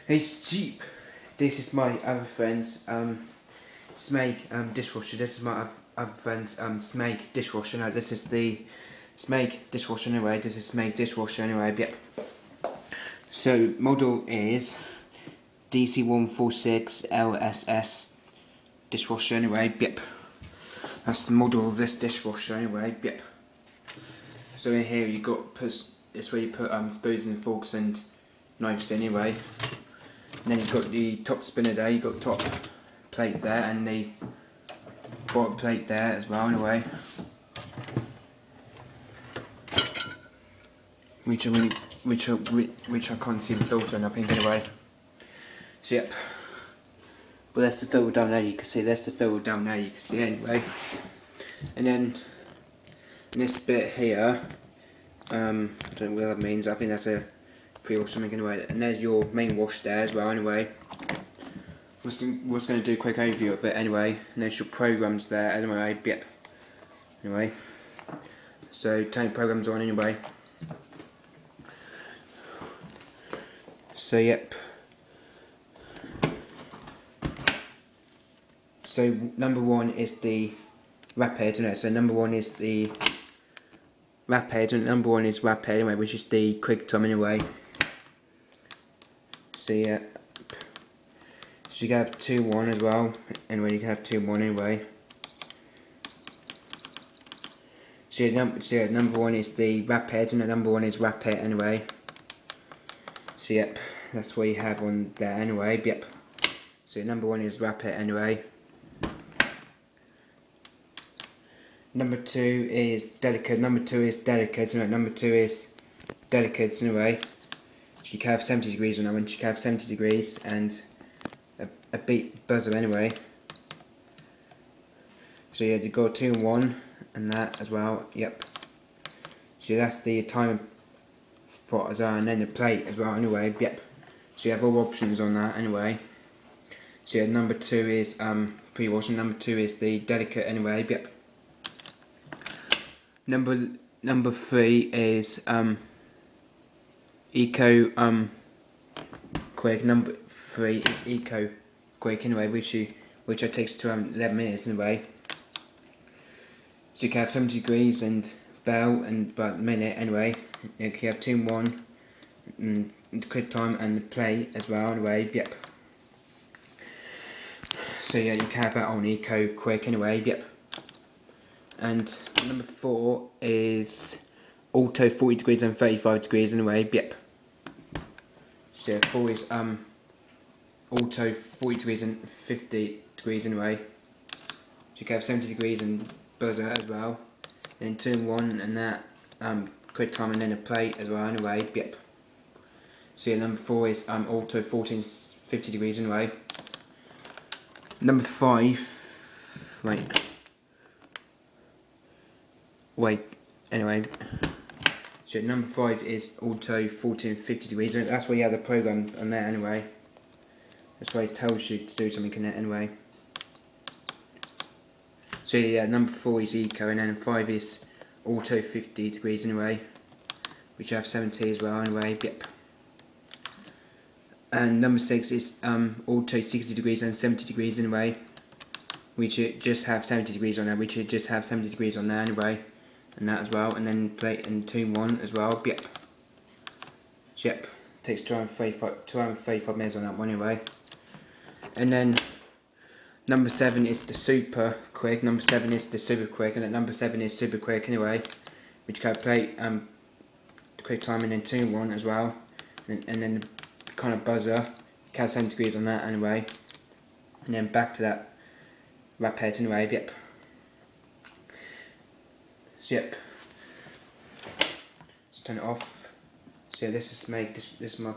It's cheap. This is my other friend's Smeg dishwasher. This is my other friend's Smeg dishwasher. No, this is the Smeg dishwasher anyway. This is Smeg dishwasher anyway. Yep. So model is DC146LSS dishwasher anyway. Yep. That's the model of this dishwasher anyway. Yep. So in here you got it's where you put spoons and forks and knives anyway. And then you've got the top spinner there, you've got top plate there and the bottom plate there as well anyway. Which I can't see the filter or nothing anyway. So yep. But that's the filter down there you can see, that's the filter down there you can see anyway. And then in this bit here, I don't know what that means, I think that's a pre-wash something anyway, and there's your main wash there as well anyway. Was going to do a quick overview of it anyway, and there's your programs there anyway, yep. Anyway, so turn programs on anyway. So yep. So number one is the wrap head, isn't it? So number one is the wrap head, and number one is wrap head anyway, which is the quick time anyway. So yeah, so you can have 2-1 as well, anyway you can have 2-1 anyway. So yeah, number one is the wrap head, and the number one is wrap head anyway. So yep, that's what you have on there anyway, yep. So number one is wrap head anyway. Number two is delicate, number two is delicate, and number two is delicate anyway. You can have 70 degrees on that one, you can have 70 degrees and a beat buzzer anyway. So yeah, you go 2-1 and that as well, yep. So that's the time pot as well, and then the plate as well anyway, yep. So you have all options on that anyway. So yeah, number two is pre-wash, and number two is the delicate anyway, yep. Number three is Eco quick. Number three is Eco quick anyway, which takes to 11 minutes anyway. So you can have 70 degrees and bell and about a minute anyway. You can have 2-1 and quick time and the plate as well anyway. Yep. So yeah, you can have that on Eco quick anyway. Yep. And number four is Auto 40 degrees and 35 degrees anyway, yep. So yeah, four is Auto 40 degrees and 50 degrees anyway. So you can have 70 degrees and buzzer as well. Then 2-1 and that quick time and then a plate as well anyway, yep. So yeah, number four is Auto 40 and 50 degrees anyway. Number five, anyway, so number five is Auto 40 and 50 degrees. That's where you have the program on there anyway. That's where it tells you to do something in it anyway. So yeah, number four is Eco, and then five is Auto 50 degrees anyway, which you have 70 as well anyway, yep. And number six is Auto 60 degrees and 70 degrees anyway, which you just have 70 degrees on there, which you just have 70 degrees on there anyway. And that as well, and then plate and 2-1 as well, yep. Yep, takes 235 minutes on that one anyway. And then number seven is the super quick, number seven is the super quick, and then number seven is super quick anyway, which can plate quick time and then 2-1 as well, and then the kind of buzzer, you can have 70 degrees on that anyway, and then back to that wrap head anyway, yep. So yep, let's turn it off. So yeah, this is Smeg, this is my